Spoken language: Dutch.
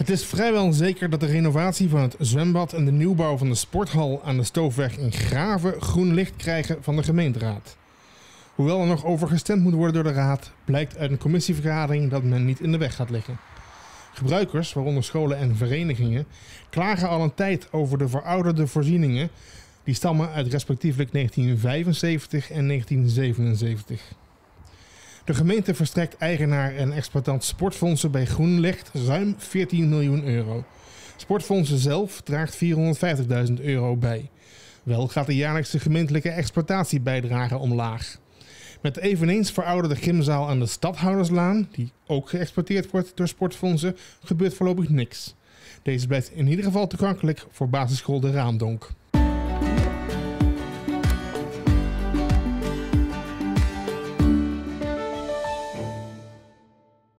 Het is vrijwel zeker dat de renovatie van het zwembad en de nieuwbouw van de sporthal aan de Stoofweg in Graven groen licht krijgen van de gemeenteraad. Hoewel er nog over gestemd moet worden door de raad, blijkt uit een commissievergadering dat men niet in de weg gaat liggen. Gebruikers, waaronder scholen en verenigingen, klagen al een tijd over de verouderde voorzieningen die stammen uit respectievelijk 1975 en 1977. De gemeente verstrekt eigenaar en exploitant Sportfondsen bij Groenlicht ruim 14 miljoen euro. Sportfondsen zelf draagt €450.000 bij. Wel gaat de jaarlijkse gemeentelijke exploitatiebijdrage omlaag. Met de eveneens verouderde gymzaal aan de Stadhouderslaan, die ook geëxploiteerd wordt door Sportfondsen, gebeurt voorlopig niks. Deze blijft in ieder geval toegankelijk voor basisschool De Raamdonk.